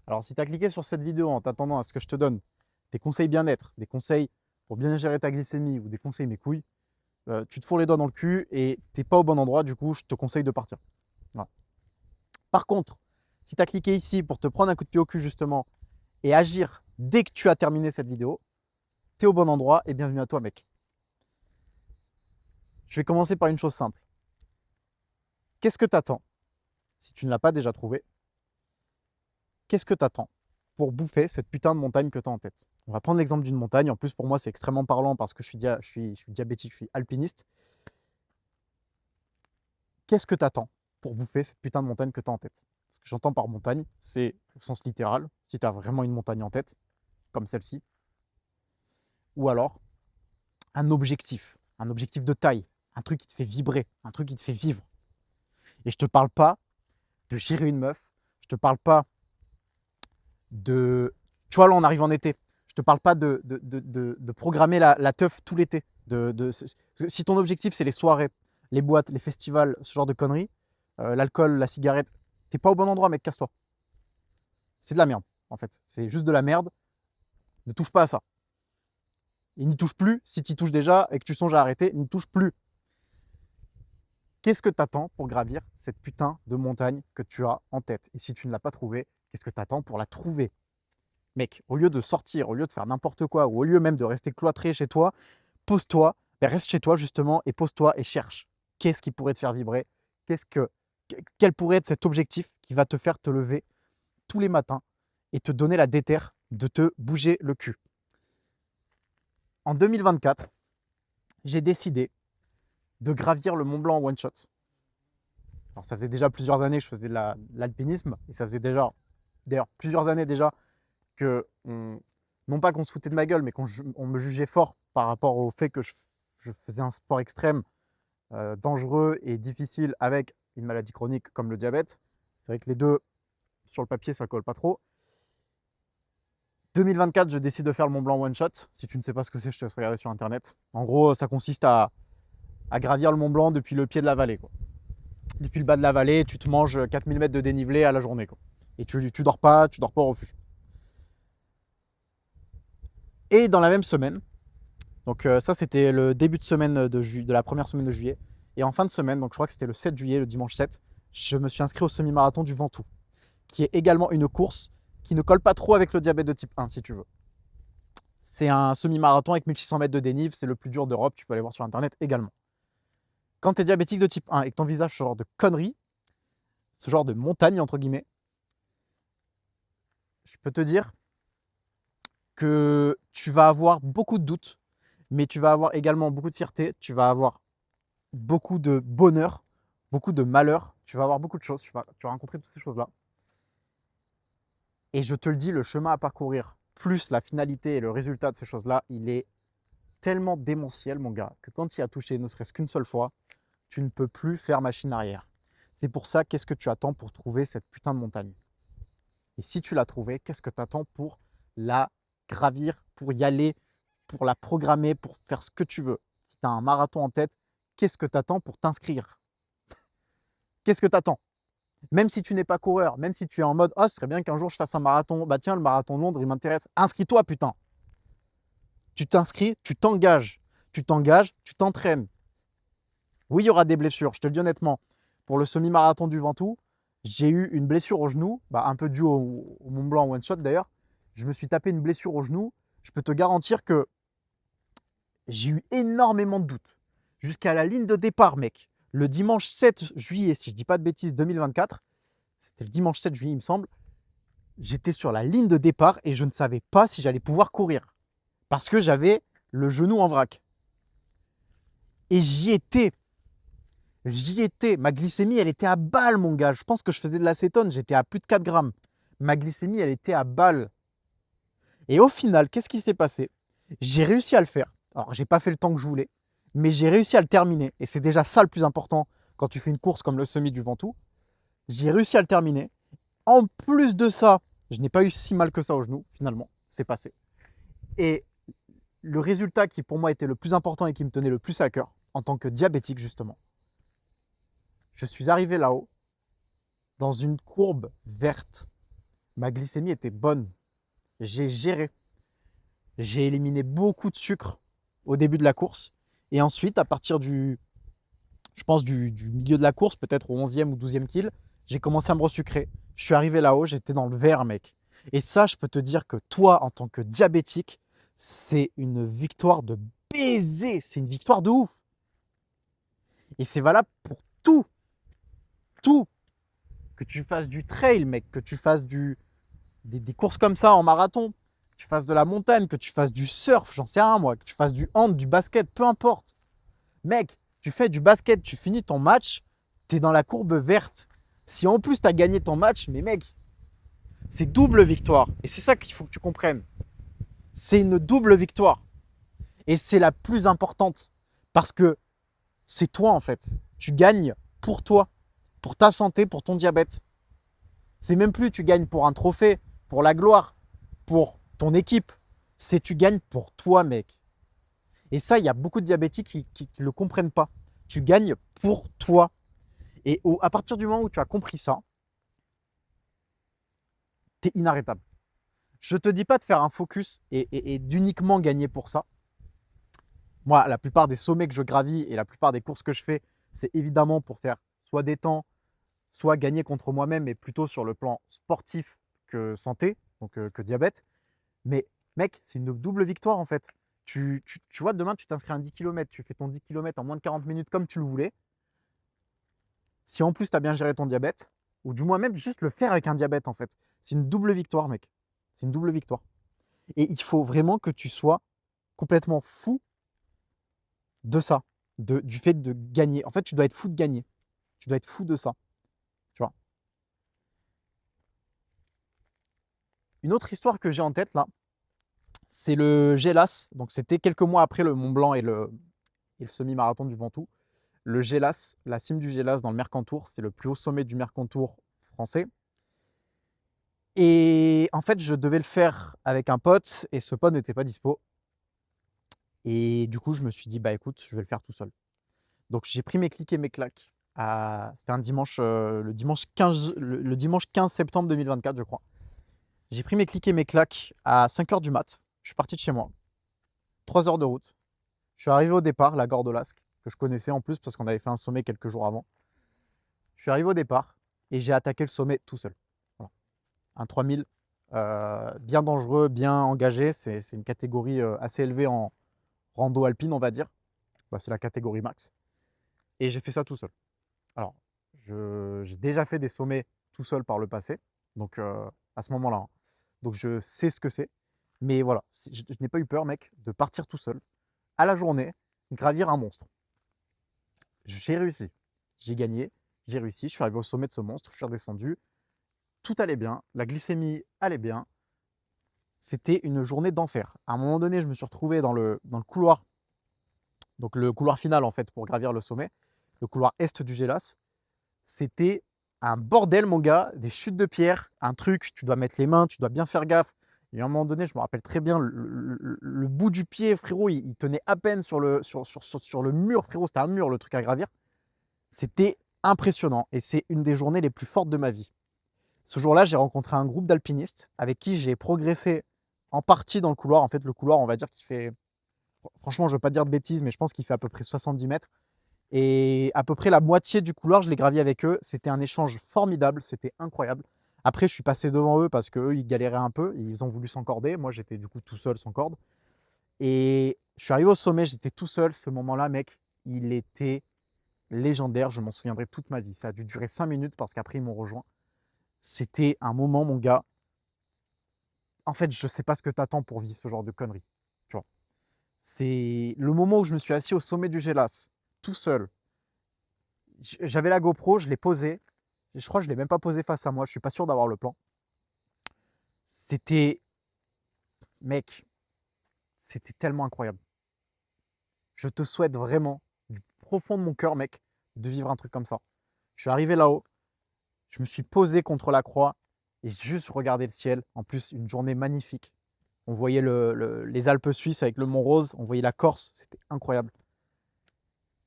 Alors, si tu as cliqué sur cette vidéo en t'attendant à ce que je te donne des conseils bien-être, des conseils pour bien gérer ta glycémie ou des conseils mes couilles, tu te fourres les doigts dans le cul et tu n'es pas au bon endroit. Du coup, je te conseille de partir. Voilà. Par contre, si tu as cliqué ici pour te prendre un coup de pied au cul justement et agir dès que tu as terminé cette vidéo, tu es au bon endroit et bienvenue à toi, mec. Je vais commencer par une chose simple. Qu'est-ce que tu attends? Si tu ne l'as pas déjà trouvé, qu'est-ce que tu attends pour bouffer cette putain de montagne que tu as en tête? On va prendre l'exemple d'une montagne. En plus, pour moi, c'est extrêmement parlant parce que je suis diabétique, je suis alpiniste. Qu'est-ce que tu attends pour bouffer cette putain de montagne que tu as en tête? Ce que j'entends par montagne, c'est au sens littéral, si tu as vraiment une montagne en tête, comme celle-ci, ou alors un objectif de taille, un truc qui te fait vibrer, un truc qui te fait vivre. Et je ne te parle pas de gérer une meuf, je ne te parle pas de... Tu vois, là, on arrive en été. Je ne te parle pas de programmer la teuf tout l'été. Si ton objectif, c'est les soirées, les boîtes, les festivals, ce genre de conneries, l'alcool, la cigarette, t'es pas au bon endroit, mec, casse-toi. C'est de la merde, en fait. C'est juste de la merde. Ne touche pas à ça. Et n'y touche plus. Si tu y touches déjà et que tu songes à arrêter, n'y touche plus. Qu'est-ce que tu attends pour gravir cette putain de montagne que tu as en tête? Et si tu ne l'as pas trouvée, qu'est-ce que tu attends pour la trouver? Mec, au lieu de sortir, au lieu de faire n'importe quoi, ou au lieu même de rester cloîtré chez toi, pose-toi, reste chez toi justement et pose-toi et cherche. Qu'est-ce qui pourrait te faire vibrer? Quel pourrait être cet objectif qui va te faire te lever tous les matins et te donner la déterre de te bouger le cul? En 2024, j'ai décidé de gravir le Mont Blanc en one shot. Alors, ça faisait déjà plusieurs années que je faisais de l'alpinisme et ça faisait déjà, d'ailleurs, plusieurs années déjà que, non pas qu'on se foutait de ma gueule, mais qu'on me jugeait fort par rapport au fait que je faisais un sport extrême, dangereux et difficile avec une maladie chronique comme le diabète. C'est vrai que les deux, sur le papier, ça colle pas trop. 2024, je décide de faire le Mont Blanc one shot. Si tu ne sais pas ce que c'est, je te laisse regarder sur internet. En gros, ça consiste à gravir le Mont Blanc depuis le pied de la vallée, quoi. Depuis le bas de la vallée, tu te manges 4000 mètres de dénivelé à la journée, quoi. Et tu dors pas au refuge. Et dans la même semaine, donc ça c'était le début de semaine de la première semaine de juillet. Et en fin de semaine, donc je crois que c'était le 7 juillet, le dimanche 7, je me suis inscrit au semi-marathon du Ventoux, qui est également une course qui ne colle pas trop avec le diabète de type 1, si tu veux. C'est un semi-marathon avec 1600 mètres de dénive, c'est le plus dur d'Europe, tu peux aller voir sur internet également. Quand tu es diabétique de type 1 et que tu envisages ce genre de conneries, ce genre de montagne entre guillemets, je peux te dire que tu vas avoir beaucoup de doutes, mais tu vas avoir également beaucoup de fierté, tu vas avoir beaucoup de bonheur, beaucoup de malheur, tu vas avoir beaucoup de choses, tu vas rencontrer toutes ces choses-là. Et je te le dis, le chemin à parcourir, plus la finalité et le résultat de ces choses-là, il est tellement démentiel, mon gars, que quand tu y as touché ne serait-ce qu'une seule fois, tu ne peux plus faire machine arrière. C'est pour ça, qu'est-ce que tu attends pour trouver cette putain de montagne? Et si tu l'as trouvée, qu'est-ce que tu attends pour la gravir, pour y aller, pour la programmer, pour faire ce que tu veux? Si tu as un marathon en tête, qu'est-ce que tu attends pour t'inscrire? Qu'est-ce que tu attends? Même si tu n'es pas coureur, même si tu es en mode « Oh, ce serait bien qu'un jour je fasse un marathon. Bah tiens, le marathon de Londres, il m'intéresse. » Inscris-toi, putain. Tu t'inscris, tu t'engages. Tu t'engages, tu t'entraînes. Oui, il y aura des blessures, je te le dis honnêtement. Pour le semi-marathon du Ventoux, j'ai eu une blessure au genou, un peu due au Mont Blanc one shot d'ailleurs. Je me suis tapé une blessure au genou. Je peux te garantir que j'ai eu énormément de doutes. Jusqu'à la ligne de départ, mec. Le dimanche 7 juillet, si je ne dis pas de bêtises, 2024, c'était le dimanche 7 juillet, il me semble, j'étais sur la ligne de départ et je ne savais pas si j'allais pouvoir courir. Parce que j'avais le genou en vrac. Et j'y étais. J'y étais. Ma glycémie, elle était à balle, mon gars. Je pense que je faisais de l'acétone. J'étais à plus de 4 grammes. Ma glycémie, elle était à balle. Et au final, qu'est-ce qui s'est passé? J'ai réussi à le faire. Alors, j'ai pas fait le temps que je voulais, mais j'ai réussi à le terminer. Et c'est déjà ça le plus important quand tu fais une course comme le semi du Ventoux. J'ai réussi à le terminer. En plus de ça, je n'ai pas eu si mal que ça au genou, finalement. C'est passé. Et le résultat qui pour moi était le plus important et qui me tenait le plus à cœur, en tant que diabétique justement, je suis arrivé là-haut dans une courbe verte. ma glycémie était bonne. J'ai géré. J'ai éliminé beaucoup de sucre au début de la course. Et ensuite, à partir je pense du milieu de la course, peut-être au 11e ou 12e kill, j'ai commencé à me resucrer. Je suis arrivé là-haut, j'étais dans le vert, mec. Et ça, je peux te dire que toi, en tant que diabétique, c'est une victoire de baiser. C'est une victoire de ouf. Et c'est valable pour tout. Tout. Que tu fasses du trail, mec, que tu fasses des courses comme ça en marathon, que tu fasses de la montagne, que tu fasses du surf, j'en sais rien moi, que tu fasses du hand, du basket, peu importe. Mec, tu fais du basket, tu finis ton match, tu es dans la courbe verte. Si en plus tu as gagné ton match, mais mec, c'est double victoire. Et c'est ça qu'il faut que tu comprennes. C'est une double victoire. Et c'est la plus importante. Parce que c'est toi en fait. Tu gagnes pour toi, pour ta santé, pour ton diabète. C'est même plus tu gagnes pour un trophée, pour la gloire, pour ton équipe. C'est tu gagnes pour toi, mec. Et ça, il y a beaucoup de diabétiques qui ne le comprennent pas. Tu gagnes pour toi. Et à partir du moment où tu as compris ça, tu es inarrêtable. Je ne te dis pas de faire un focus et d'uniquement gagner pour ça. Moi, la plupart des sommets que je gravis et la plupart des courses que je fais, c'est évidemment pour faire soit des temps, soit gagner contre moi-même, mais plutôt sur le plan sportif que santé, donc que diabète. Mais mec, c'est une double victoire en fait. Tu vois, demain, tu t'inscris à 10 km, tu fais ton 10 km en moins de 40 minutes comme tu le voulais. Si en plus, tu as bien géré ton diabète, ou du moins même juste le faire avec un diabète en fait, c'est une double victoire, mec. C'est une double victoire. Et il faut vraiment que tu sois complètement fou de ça, du fait de gagner. En fait, tu dois être fou de gagner. Tu dois être fou de ça. Tu vois. Une autre histoire que j'ai en tête là, c'est le Gélas. Donc c'était quelques mois après le Mont Blanc et le semi-marathon du Ventoux. Le Gélas, la cime du Gélas dans le Mercantour, c'est le plus haut sommet du Mercantour français. Et en fait, je devais le faire avec un pote et ce pote n'était pas dispo. Et du coup, je me suis dit, bah écoute, je vais le faire tout seul. Donc j'ai pris mes clics et mes claques. C'était un dimanche, le dimanche 15 septembre 2024, je crois. J'ai pris mes clics et mes claques à 5h du mat. Je suis parti de chez moi. 3 heures de route. Je suis arrivé au départ, la Gordolasque, que je connaissais en plus parce qu'on avait fait un sommet quelques jours avant. Je suis arrivé au départ et j'ai attaqué le sommet tout seul. Voilà. Un 3000, bien dangereux, bien engagé. C'est une catégorie assez élevée en rando alpine, on va dire. Bah, c'est la catégorie max. Et j'ai fait ça tout seul. Alors, j'ai déjà fait des sommets tout seul par le passé, donc à ce moment-là, hein. Donc je sais ce que c'est. Mais voilà, je n'ai pas eu peur, mec, de partir tout seul, à la journée, gravir un monstre. J'ai réussi. J'ai gagné, j'ai réussi. Je suis arrivé au sommet de ce monstre, je suis redescendu. Tout allait bien, la glycémie allait bien. C'était une journée d'enfer. À un moment donné, je me suis retrouvé dans le couloir, donc le couloir final en fait pour gravir le sommet, le couloir est du Gélas. C'était un bordel, mon gars, des chutes de pierre, un truc, tu dois mettre les mains, tu dois bien faire gaffe. Et à un moment donné, je me rappelle très bien, le bout du pied, frérot, il tenait à peine sur le mur, frérot, c'était un mur le truc à gravir. C'était impressionnant et c'est une des journées les plus fortes de ma vie. Ce jour-là, j'ai rencontré un groupe d'alpinistes avec qui j'ai progressé en partie dans le couloir. En fait, le couloir, on va dire qu'il fait, franchement, je ne veux pas dire de bêtises, mais je pense qu'il fait à peu près 70 mètres. Et à peu près la moitié du couloir, je l'ai gravi avec eux. C'était un échange formidable, c'était incroyable. Après, je suis passé devant eux parce qu'eux, ils galéraient un peu. Ils ont voulu s'encorder. Moi, j'étais du coup tout seul sans corde. Et je suis arrivé au sommet, j'étais tout seul. Ce moment-là, mec, il était légendaire. Je m'en souviendrai toute ma vie. Ça a dû durer 5 minutes parce qu'après, ils m'ont rejoint. C'était un moment, mon gars. En fait, je ne sais pas ce que tu attends pour vivre ce genre de conneries. Tu vois. C'est le moment où je me suis assis au sommet du Gélas, tout seul. J'avais la GoPro, je l'ai posée. Je crois que je ne l'ai même pas posée face à moi. Je ne suis pas sûr d'avoir le plan. C'était, mec, c'était tellement incroyable. Je te souhaite vraiment, du profond de mon cœur, mec, de vivre un truc comme ça. Je suis arrivé là-haut, je me suis posé contre la croix et juste regardé le ciel. En plus, une journée magnifique. On voyait les Alpes suisses avec le Mont Rose, on voyait la Corse, c'était incroyable.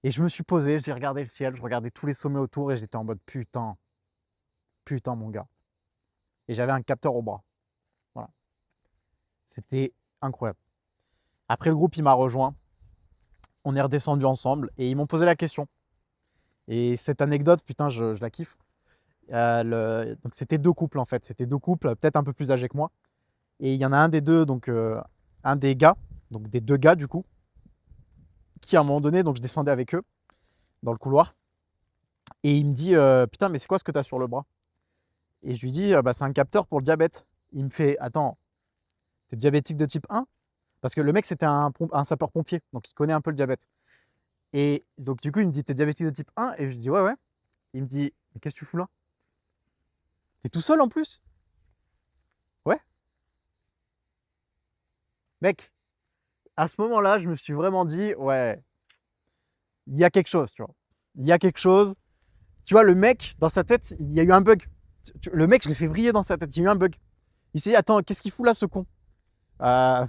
Et je me suis posé, j'ai regardé le ciel, je regardais tous les sommets autour et j'étais en mode putain, putain mon gars. et j'avais un capteur au bras. Voilà. C'était incroyable. Après, le groupe, il m'a rejoint. On est redescendu ensemble et ils m'ont posé la question. Et cette anecdote, putain, je la kiffe. Donc, c'était 2 couples en fait. C'était 2 couples, peut-être un peu plus âgés que moi. Et il y en a un des deux, donc un des gars, donc des 2 gars du coup, qui à un moment donné, donc je descendais avec eux dans le couloir. Et il me dit putain, mais c'est quoi ce que tu as sur le bras? Et je lui dis bah, c'est un capteur pour le diabète. Il me fait attends, t'es diabétique de type 1? Parce que le mec, c'était un sapeur-pompier, donc il connaît un peu le diabète. Et donc, du coup, il me dit t'es diabétique de type 1? Et je dis ouais, ouais. Il me dit mais qu'est-ce que tu fous là? T'es tout seul en plus? Ouais. Mec, à ce moment-là, je me suis vraiment dit ouais, il y a quelque chose, tu vois. Il y a quelque chose. Tu vois, le mec, dans sa tête, il y a eu un bug. Le mec, je l'ai fait vriller dans sa tête. Il y a eu un bug. Il s'est dit attends, qu'est-ce qu'il fout là, ce con? Euh,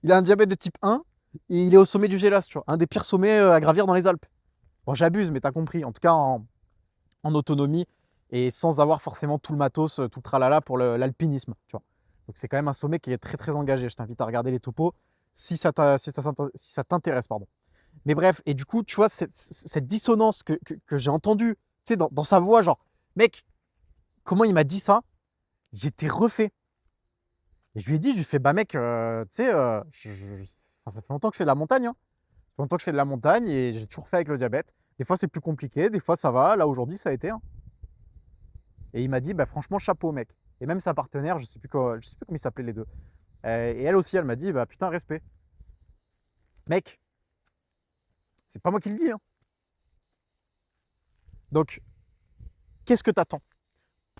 Il a un diabète de type 1 et il est au sommet du Gélas, tu vois, un des pires sommets à gravir dans les Alpes. Bon, j'abuse, mais t'as compris. En tout cas, en autonomie et sans avoir forcément tout le matos, tout le tralala pour l'alpinisme, tu vois. Donc c'est quand même un sommet qui est très très engagé. Je t'invite à regarder les topos si ça t'intéresse, pardon. Mais bref, et du coup, tu vois, cette dissonance que j'ai entendue, tu sais, dans sa voix, genre, mec, comment il m'a dit ça? J'étais refait. Et je lui ai dit, je lui ai fait, bah mec, tu sais, enfin, ça fait longtemps que je fais de la montagne, hein. Ça fait longtemps que je fais de la montagne et j'ai toujours fait avec le diabète. Des fois, c'est plus compliqué, des fois, ça va. Là, aujourd'hui, ça a été, hein. Et il m'a dit, bah franchement, chapeau, mec. Et même sa partenaire, je sais plus comment ils s'appelaient les deux. Et elle aussi, elle m'a dit, bah putain, respect. Mec, c'est pas moi qui le dis, hein. Donc, qu'est-ce que t'attends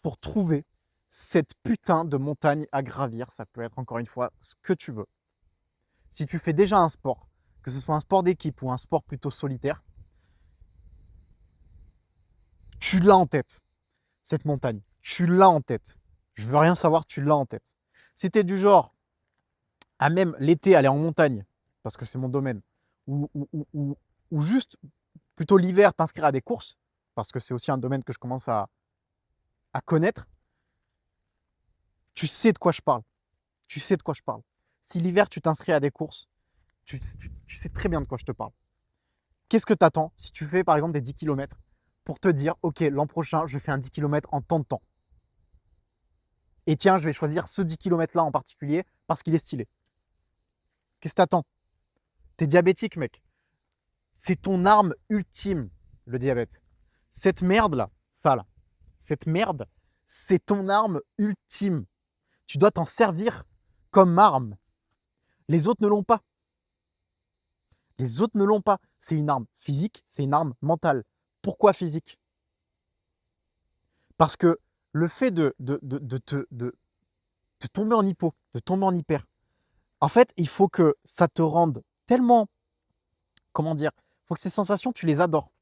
pour trouver cette putain de montagne à gravir? Ça peut être encore une fois ce que tu veux. Si tu fais déjà un sport, que ce soit un sport d'équipe ou un sport plutôt solitaire, tu l'as en tête, cette montagne. Tu l'as en tête. Je veux rien savoir, tu l'as en tête. Si tu es du genre à même l'été aller en montagne, parce que c'est mon domaine, ou juste plutôt l'hiver t'inscrire à des courses, parce que c'est aussi un domaine que je commence à connaître, tu sais de quoi je parle. Tu sais de quoi je parle. Si l'hiver tu t'inscris à des courses, tu sais très bien de quoi je te parle. Qu'est-ce que tu attends si tu fais par exemple des 10 km pour te dire, ok, l'an prochain, je fais un 10 km en tant de temps. Et tiens, je vais choisir ce 10 km là en particulier parce qu'il est stylé. Qu'est-ce que t'attends? T'es diabétique, mec. C'est ton arme ultime, le diabète. Cette merde là, ça là, cette merde, c'est ton arme ultime. Tu dois t'en servir comme arme. Les autres ne l'ont pas. Les autres ne l'ont pas. C'est une arme physique, c'est une arme mentale. Pourquoi physique? Parce que le fait de tomber en hypo, de tomber en hyper, en fait, il faut que ça te rende tellement, comment dire, il faut que ces sensations, tu les adores.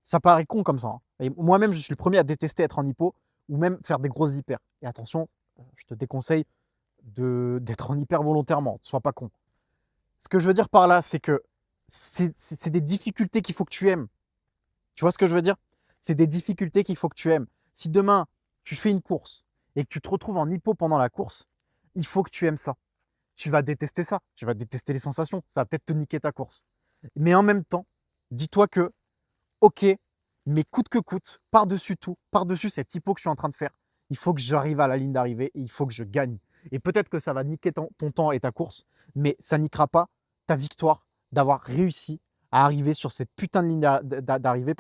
Ça paraît con comme ça, hein. Et moi-même, je suis le premier à détester être en hypo ou même faire des grosses hyper. Et attention, je te déconseille d'être en hyper volontairement, ne sois pas con. Ce que je veux dire par là, c'est que c'est des difficultés qu'il faut que tu aimes. Tu vois ce que je veux dire? C'est des difficultés qu'il faut que tu aimes. Si demain, tu fais une course et que tu te retrouves en hypo pendant la course, il faut que tu aimes ça. Tu vas détester ça. Tu vas détester les sensations. Ça va peut-être te niquer ta course. Mais en même temps, dis-toi que, ok, mais coûte que coûte, par-dessus tout, par-dessus cette hypo que je suis en train de faire, il faut que j'arrive à la ligne d'arrivée et il faut que je gagne. Et peut-être que ça va niquer ton temps et ta course, mais ça niquera pas ta victoire d'avoir réussi à arriver sur cette putain de ligne d'arrivée,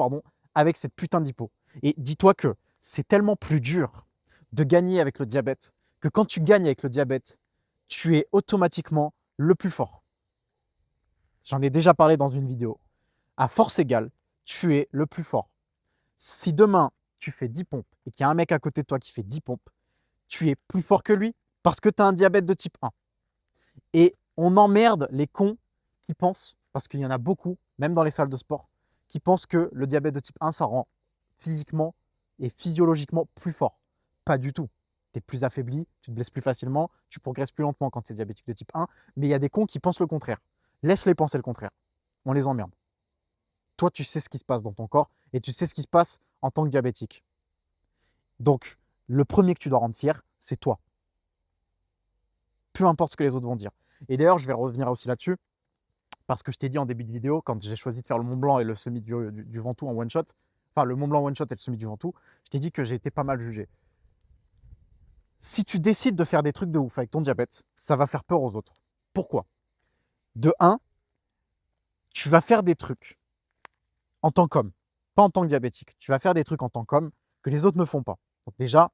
avec cette putain d'hypo. Et dis-toi que c'est tellement plus dur de gagner avec le diabète que quand tu gagnes avec le diabète, tu es automatiquement le plus fort. J'en ai déjà parlé dans une vidéo. À force égale, tu es le plus fort. Si demain, tu fais 10 pompes et qu'il y a un mec à côté de toi qui fait 10 pompes, tu es plus fort que lui parce que tu as un diabète de type 1. Et on emmerde les cons qui pensent, parce qu'il y en a beaucoup, même dans les salles de sport, qui pensent que le diabète de type 1, ça rend physiquement et physiologiquement plus fort. Pas du tout. Tu es plus affaibli, tu te blesses plus facilement, tu progresses plus lentement quand tu es diabétique de type 1, mais il y a des cons qui pensent le contraire. Laisse-les penser le contraire. On les emmerde. Toi, tu sais ce qui se passe dans ton corps et tu sais ce qui se passe en tant que diabétique. Donc, le premier que tu dois rendre fier, c'est toi. Peu importe ce que les autres vont dire. Et d'ailleurs, je vais revenir aussi là-dessus, parce que je t'ai dit en début de vidéo, quand j'ai choisi de faire le Mont Blanc et le Sommet du Ventoux en one-shot, enfin le Mont Blanc one-shot et le Sommet du Ventoux, je t'ai dit que j'ai été pas mal jugé. Si tu décides de faire des trucs de ouf avec ton diabète, ça va faire peur aux autres. Pourquoi? De 1, tu vas faire des trucs en tant qu'homme, pas en tant que diabétique. Tu vas faire des trucs en tant qu'homme que les autres ne font pas. Donc déjà,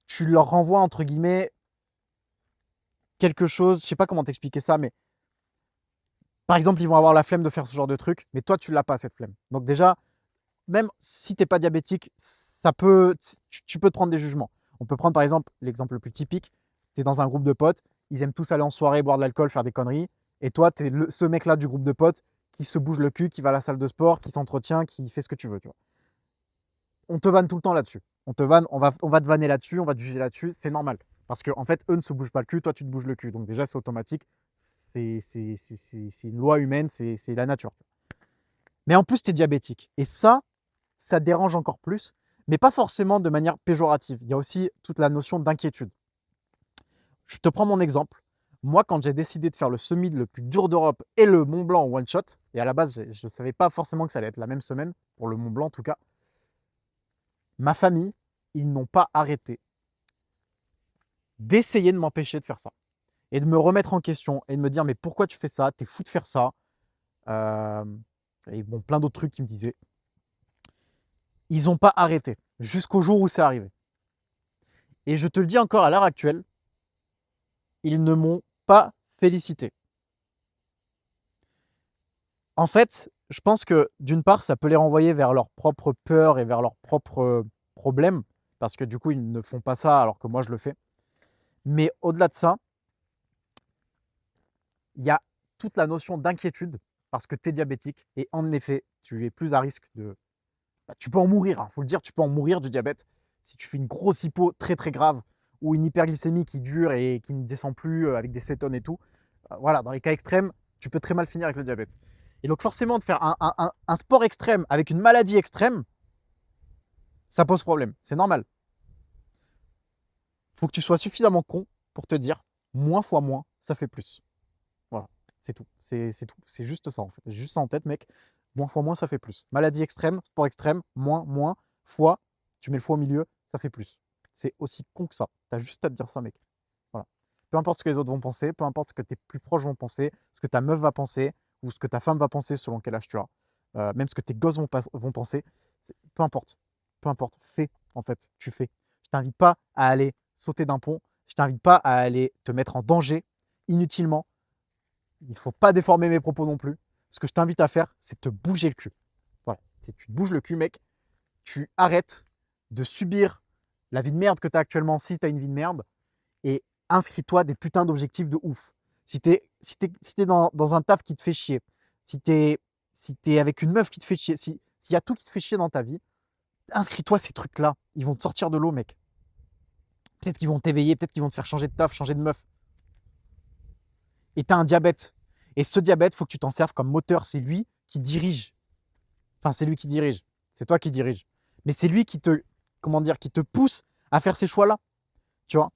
tu leur renvoies, entre guillemets, quelque chose, je sais pas comment t'expliquer ça, mais par exemple, ils vont avoir la flemme de faire ce genre de truc, mais toi, tu l'as pas, cette flemme. Donc déjà, même si tu n'es pas diabétique, tu peux te prendre des jugements. On peut prendre par exemple l'exemple le plus typique, tu es dans un groupe de potes, ils aiment tous aller en soirée, boire de l'alcool, faire des conneries, et toi, tu es ce mec-là du groupe de potes qui se bouge le cul, qui va à la salle de sport, qui s'entretient, qui fait ce que tu veux. Tu vois. On te vanne tout le temps là-dessus. On va te vanner là-dessus, on va te juger là-dessus, c'est normal. Parce qu'en fait, eux ne se bougent pas le cul, toi tu te bouges le cul. Donc déjà, c'est automatique, c'est une loi humaine, c'est la nature. Mais en plus, tu es diabétique. Et ça dérange encore plus, mais pas forcément de manière péjorative. Il y a aussi toute la notion d'inquiétude. Je te prends mon exemple. Moi, quand j'ai décidé de faire le summit le plus dur d'Europe et le Mont Blanc en one shot, et à la base, je ne savais pas forcément que ça allait être la même semaine, pour le Mont Blanc en tout cas, ma famille, ils n'ont pas arrêté d'essayer de m'empêcher de faire ça. Et de me remettre en question et de me dire, mais pourquoi tu fais ça? T'es fou de faire ça. Et bon, plein d'autres trucs qui me disaient. Ils n'ont pas arrêté jusqu'au jour où c'est arrivé. Et je te le dis encore à l'heure actuelle, ils ne m'ont pas félicité. En fait, je pense que d'une part, ça peut les renvoyer vers leur propre peur et vers leurs propres problèmes, parce que du coup, ils ne font pas ça alors que moi, je le fais. Mais au-delà de ça, il y a toute la notion d'inquiétude, parce que tu es diabétique, et en effet, tu es plus à risque de... Bah, tu peux en mourir, il faut le dire, tu peux en mourir du diabète. Si tu fais une grosse hypo très très grave, ou une hyperglycémie qui dure et qui ne descend plus avec des cétones et tout, voilà, dans les cas extrêmes, tu peux très mal finir avec le diabète. Et donc forcément, de faire un sport extrême avec une maladie extrême, ça pose problème. C'est normal. Il faut que tu sois suffisamment con pour te dire, moins fois moins, ça fait plus. Voilà, c'est tout. C'est tout. C'est juste ça en fait. J'ai juste ça en tête, mec. Moins fois moins, ça fait plus. Maladie extrême, sport extrême, moins, fois, tu mets le fois au milieu, ça fait plus. C'est aussi con que ça. Tu as juste à te dire ça, mec. Voilà. Peu importe ce que les autres vont penser, peu importe ce que tes plus proches vont penser, ce que ta meuf va penser, ou ce que ta femme va penser selon quel âge tu as, même ce que tes gosses vont penser, peu importe. Peu importe. Fais, en fait. Tu fais. Je t'invite pas à aller sauter d'un pont. Je t'invite pas à aller te mettre en danger inutilement. Il ne faut pas déformer mes propos non plus. Ce que je t'invite à faire, c'est te bouger le cul. Voilà. Si tu te bouges le cul, mec, tu arrêtes de subir la vie de merde que tu as actuellement si tu as une vie de merde et inscris-toi des putains d'objectifs de ouf. Si tu es dans un taf qui te fait chier, si tu es avec une meuf qui te fait chier, s'il y a tout qui te fait chier dans ta vie, inscris-toi ces trucs-là. Ils vont te sortir de l'eau, mec. Peut-être qu'ils vont t'éveiller, peut-être qu'ils vont te faire changer de taf, changer de meuf. Et tu as un diabète. Et ce diabète, il faut que tu t'en serves comme moteur. C'est lui qui dirige. Enfin, c'est lui qui dirige. C'est toi qui dirige. Mais c'est lui qui te, comment dire, qui te pousse à faire ces choix-là. Tu vois?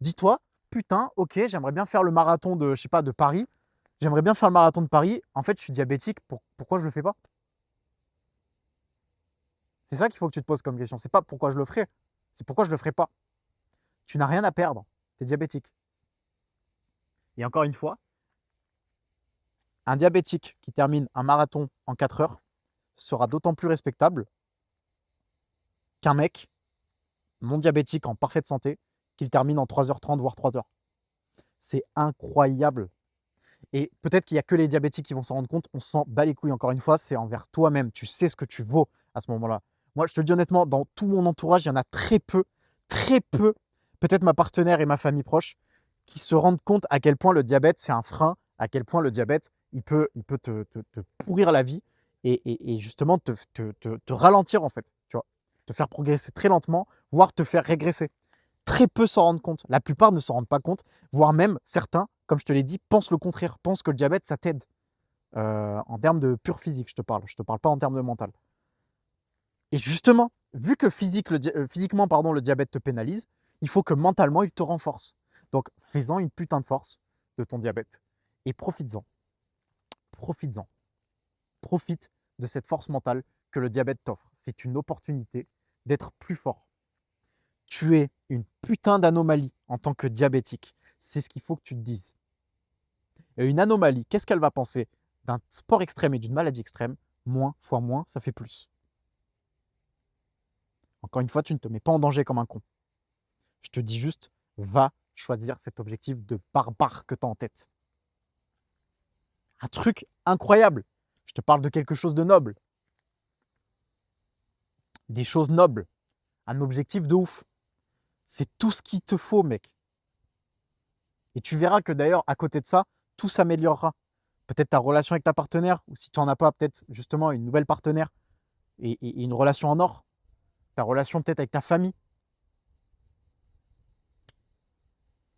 Dis-toi, putain, ok, j'aimerais bien faire le marathon de, je sais pas, de Paris. J'aimerais bien faire le marathon de Paris. En fait, je suis diabétique. Pourquoi je le fais pas? C'est ça qu'il faut que tu te poses comme question. C'est pas pourquoi je le ferai. C'est pourquoi je le ferai pas. Tu n'as rien à perdre. Tu es diabétique. Et encore une fois, un diabétique qui termine un marathon en 4 heures sera d'autant plus respectable qu'un mec non diabétique en parfaite santé qu'il termine en 3h30 voire 3 heures. C'est incroyable. Et peut-être qu'il n'y a que les diabétiques qui vont s'en rendre compte. On s'en bat les couilles. Encore une fois, c'est envers toi-même. Tu sais ce que tu vaux à ce moment-là. Moi, je te le dis honnêtement, dans tout mon entourage, il y en a très peu, peut-être ma partenaire et ma famille proche, qui se rendent compte à quel point le diabète, c'est un frein, à quel point le diabète, il peut te pourrir la vie et justement te ralentir en fait. Tu vois, te faire progresser très lentement, voire te faire régresser. Très peu s'en rendent compte. La plupart ne s'en rendent pas compte, voire même certains, comme je te l'ai dit, pensent le contraire, pensent que le diabète, ça t'aide. En termes de pur physique, je te parle pas en termes de mental. Et justement, vu que physiquement, pardon, le diabète te pénalise, il faut que mentalement, il te renforce. Donc, fais-en une putain de force de ton diabète. Et profites-en. Profites-en. Profite de cette force mentale que le diabète t'offre. C'est une opportunité d'être plus fort. Tu es une putain d'anomalie en tant que diabétique. C'est ce qu'il faut que tu te dises. Et une anomalie, qu'est-ce qu'elle va penser d'un sport extrême et d'une maladie extrême? Moins fois moins, ça fait plus. Encore une fois, tu ne te mets pas en danger comme un con. Je te dis juste, va choisir cet objectif de barbare que tu as en tête. Un truc incroyable. Je te parle de quelque chose de noble. Des choses nobles. Un objectif de ouf. C'est tout ce qu'il te faut, mec. Et tu verras que d'ailleurs, à côté de ça, tout s'améliorera. Peut-être ta relation avec ta partenaire, ou si tu n'en as pas, peut-être justement une nouvelle partenaire et une relation en or. Ta relation peut-être avec ta famille.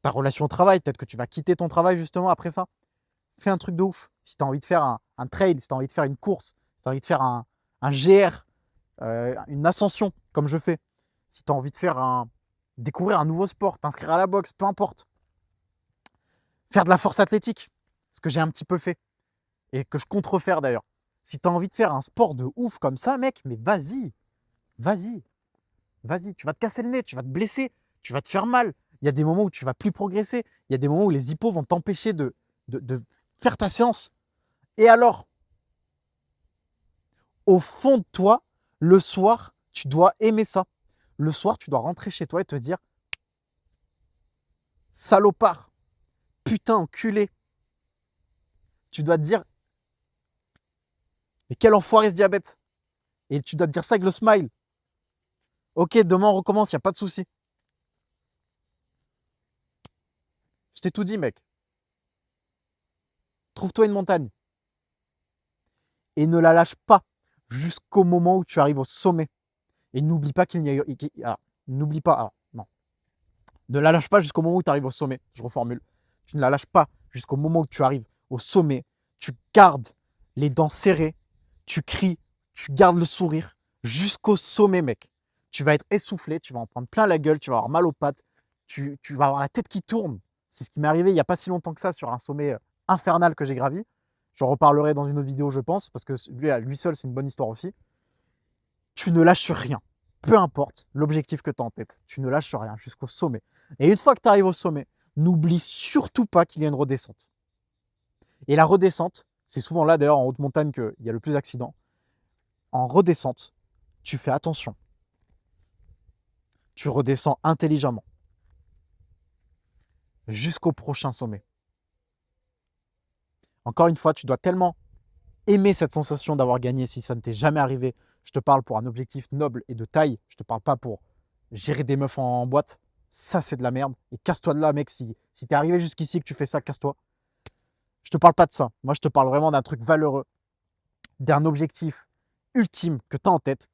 Ta relation au travail, peut-être que tu vas quitter ton travail justement après ça. Fais un truc de ouf. Si tu as envie de faire un trail, si tu as envie de faire une course, si tu as envie de faire un GR, une ascension, comme je fais. Si tu as envie de découvrir un nouveau sport, t'inscrire à la boxe, peu importe. Faire de la force athlétique, ce que j'ai un petit peu fait et que je compte refaire d'ailleurs. Si tu as envie de faire un sport de ouf comme ça, mec, mais vas-y, vas-y, vas-y. Tu vas te casser le nez, tu vas te blesser, tu vas te faire mal. Il y a des moments où tu vas plus progresser. Il y a des moments où les hippos vont t'empêcher de faire ta séance. Et alors, au fond de toi, le soir, tu dois aimer ça. Le soir, tu dois rentrer chez toi et te dire salopard, putain, enculé. Tu dois te dire mais quel enfoiré ce diabète. Et tu dois te dire ça avec le smile. Ok, demain on recommence, il n'y a pas de souci. Je t'ai tout dit, mec. Trouve-toi une montagne. Et ne la lâche pas jusqu'au moment où tu arrives au sommet. Et n'oublie pas qu'il n'y a... n'oublie pas... non. Ne la lâche pas jusqu'au moment où tu arrives au sommet. Je reformule. Tu ne la lâches pas jusqu'au moment où tu arrives au sommet. Tu gardes les dents serrées. Tu cries. Tu gardes le sourire jusqu'au sommet, mec. Tu vas être essoufflé. Tu vas en prendre plein la gueule. Tu vas avoir mal aux pattes. Tu vas avoir la tête qui tourne. C'est ce qui m'est arrivé il n'y a pas si longtemps que ça sur un sommet infernal que j'ai gravi. J'en reparlerai dans une autre vidéo, je pense, parce que lui seul, c'est une bonne histoire aussi. Tu ne lâches rien. Peu importe l'objectif que tu as en tête, tu ne lâches rien jusqu'au sommet. Et une fois que tu arrives au sommet, n'oublie surtout pas qu'il y a une redescente. Et la redescente, c'est souvent là d'ailleurs en haute montagne qu'il y a le plus d'accidents. En redescente, tu fais attention. Tu redescends intelligemment jusqu'au prochain sommet. Encore une fois, tu dois tellement aimer cette sensation d'avoir gagné si ça ne t'est jamais arrivé. Je te parle pour un objectif noble et de taille. Je te parle pas pour gérer des meufs en boîte. Ça, c'est de la merde. Et casse-toi de là, mec. Si t'es arrivé jusqu'ici et que tu fais ça, casse-toi. Je te parle pas de ça. Moi, je te parle vraiment d'un truc valeureux, d'un objectif ultime que tu as en tête.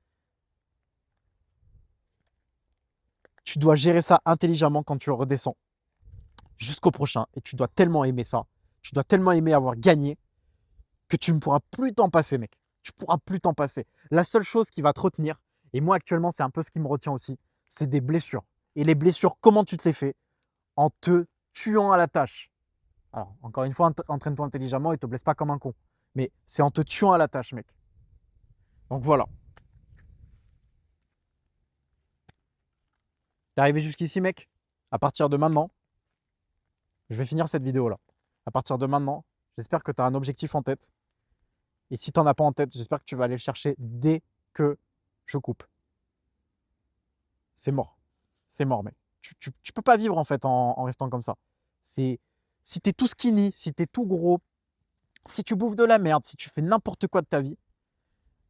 Tu dois gérer ça intelligemment quand tu redescends jusqu'au prochain. Et tu dois tellement aimer ça. Tu dois tellement aimer avoir gagné que tu ne pourras plus t'en passer, mec. Tu ne pourras plus t'en passer. La seule chose qui va te retenir, et moi actuellement, c'est un peu ce qui me retient aussi, c'est des blessures. Et les blessures, comment tu te les fais? En te tuant à la tâche. Alors, encore une fois, entraîne-toi intelligemment et te blesse pas comme un con. Mais c'est en te tuant à la tâche, mec. Donc voilà. T'es arrivé jusqu'ici, mec? À partir de maintenant, je vais finir cette vidéo-là. À partir de maintenant, j'espère que tu as un objectif en tête. Et si tu n'en as pas en tête, j'espère que tu vas aller le chercher dès que je coupe. C'est mort. C'est mort, mec. Tu peux pas vivre en fait en restant comme ça. Si tu es tout skinny, si tu es tout gros, si tu bouffes de la merde, si tu fais n'importe quoi de ta vie,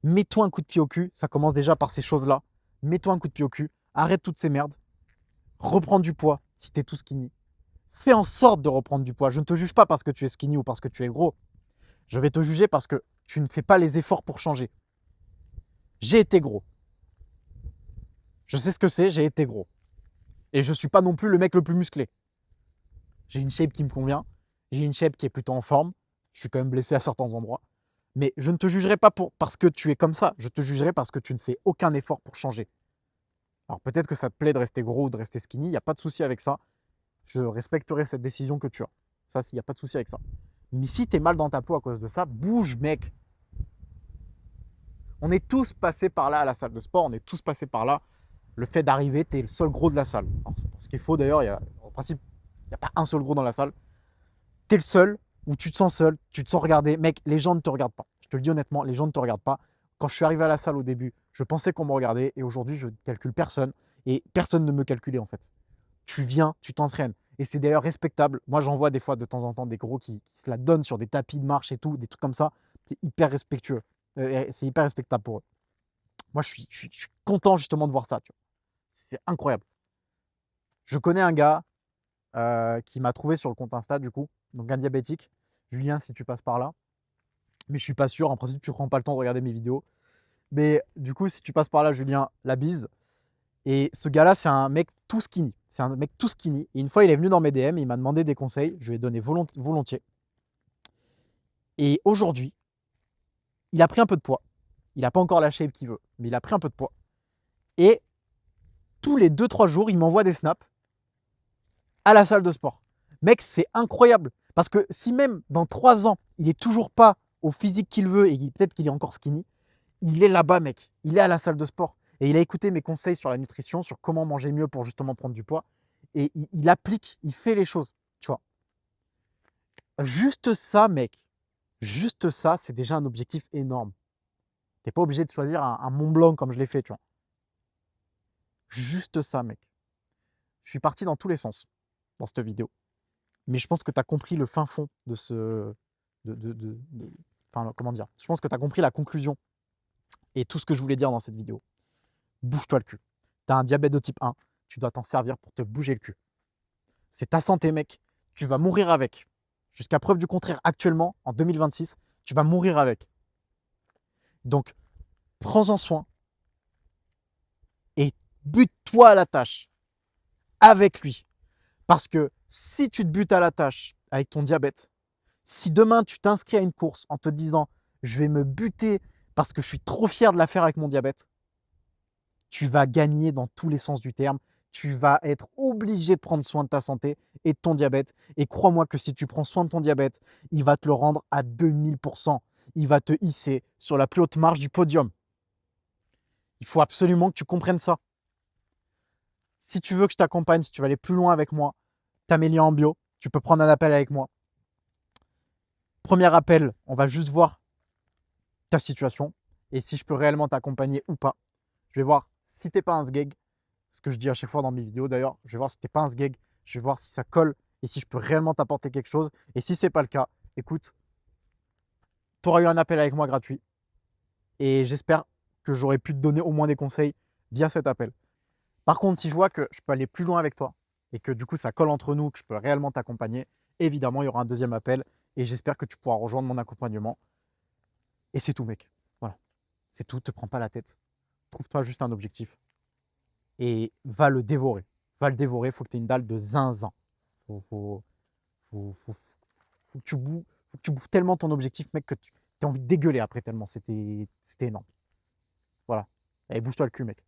mets-toi un coup de pied au cul. Ça commence déjà par ces choses-là. Mets-toi un coup de pied au cul. Arrête toutes ces merdes. Reprends du poids si tu es tout skinny. Fais en sorte de reprendre du poids. Je ne te juge pas parce que tu es skinny ou parce que tu es gros. Je vais te juger parce que tu ne fais pas les efforts pour changer. J'ai été gros. Je sais ce que c'est, j'ai été gros. Et je ne suis pas non plus le mec le plus musclé. J'ai une shape qui me convient. J'ai une shape qui est plutôt en forme. Je suis quand même blessé à certains endroits. Mais je ne te jugerai pas parce que tu es comme ça. Je te jugerai parce que tu ne fais aucun effort pour changer. Alors peut-être que ça te plaît de rester gros ou de rester skinny, il n'y a pas de souci avec ça. Je respecterai cette décision que tu as. Ça, il n'y a pas de souci avec ça. Mais si tu es mal dans ta peau à cause de ça, bouge, mec. On est tous passés par là à la salle de sport, on est tous passés par là. Le fait d'arriver, tu es le seul gros de la salle. Alors, ce qu'il faut d'ailleurs, en principe, il n'y a pas un seul gros dans la salle. Tu es le seul, ou tu te sens seul, tu te sens regardé. Mec, les gens ne te regardent pas. Je te le dis honnêtement, les gens ne te regardent pas. Quand je suis arrivé à la salle au début, je pensais qu'on me regardait et aujourd'hui, je ne calcule personne et personne ne me calculait en fait. Tu viens, tu t'entraînes. Et c'est d'ailleurs respectable. Moi, j'en vois des fois de temps en temps des gros qui se la donnent sur des tapis de marche et tout, des trucs comme ça. C'est hyper respectueux. C'est hyper respectable pour eux. Moi, je suis content justement de voir ça. C'est incroyable. Je connais un gars qui m'a trouvé sur le compte Insta, du coup, donc un diabétique. Julien, si tu passes par là. Mais je suis pas sûr. En principe, tu prends pas le temps de regarder mes vidéos. Mais du coup, si tu passes par là, Julien, la bise. Et ce gars-là, c'est un mec tout skinny. C'est un mec tout skinny. Et une fois, il est venu dans mes DM, il m'a demandé des conseils. Je lui ai donné volontiers. Et aujourd'hui, il a pris un peu de poids. Il n'a pas encore la shape qu'il veut, mais il a pris un peu de poids. Et tous les 2-3 jours, il m'envoie des snaps à la salle de sport. Mec, c'est incroyable. Parce que si même dans 3 ans, il n'est toujours pas au physique qu'il veut et peut-être qu'il est encore skinny, il est là-bas, mec. Il est à la salle de sport. Et il a écouté mes conseils sur la nutrition, sur comment manger mieux pour justement prendre du poids. Et il applique, il fait les choses. Tu vois. Juste ça, mec. Juste ça, c'est déjà un objectif énorme. Tu n'es pas obligé de choisir un Mont Blanc comme je l'ai fait, tu vois. Juste ça, mec. Je suis parti dans tous les sens dans cette vidéo. Mais je pense que tu as compris le fin fond de ce. Enfin, comment dire. Je pense que tu as compris la conclusion et tout ce que je voulais dire dans cette vidéo. Bouge-toi le cul. Tu as un diabète de type 1, tu dois t'en servir pour te bouger le cul. C'est ta santé, mec. Tu vas mourir avec. Jusqu'à preuve du contraire, actuellement, en 2026, tu vas mourir avec. Donc, prends-en soin et bute-toi à la tâche avec lui. Parce que si tu te butes à la tâche avec ton diabète, si demain tu t'inscris à une course en te disant je vais me buter parce que je suis trop fier de la faire avec mon diabète, tu vas gagner dans tous les sens du terme. Tu vas être obligé de prendre soin de ta santé et de ton diabète. Et crois-moi que si tu prends soin de ton diabète, il va te le rendre à 2000%. Il va te hisser sur la plus haute marche du podium. Il faut absolument que tu comprennes ça. Si tu veux que je t'accompagne, si tu veux aller plus loin avec moi, tu as mes liens en bio. Tu peux prendre un appel avec moi. Premier appel, on va juste voir ta situation et si je peux réellement t'accompagner ou pas. Je vais voir si tu n'es pas un sgeg, ce que je dis à chaque fois dans mes vidéos d'ailleurs. Je vais voir si tu n'es pas un sgeg, je vais voir si ça colle et si je peux réellement t'apporter quelque chose. Et si ce n'est pas le cas, écoute, tu auras eu un appel avec moi gratuit et j'espère que j'aurai pu te donner au moins des conseils via cet appel. Par contre, si je vois que je peux aller plus loin avec toi et que du coup ça colle entre nous, que je peux réellement t'accompagner, évidemment, il y aura un deuxième appel et j'espère que tu pourras rejoindre mon accompagnement. Et c'est tout, mec. Voilà. C'est tout, te prends pas la tête. Trouve-toi juste un objectif et va le dévorer. Va le dévorer, il faut que tu aies une dalle de zinzin. Faut que tu bouffes tellement ton objectif, mec, que tu as envie de dégueuler après tellement. C'était énorme. Voilà. Allez, bouge-toi le cul, mec.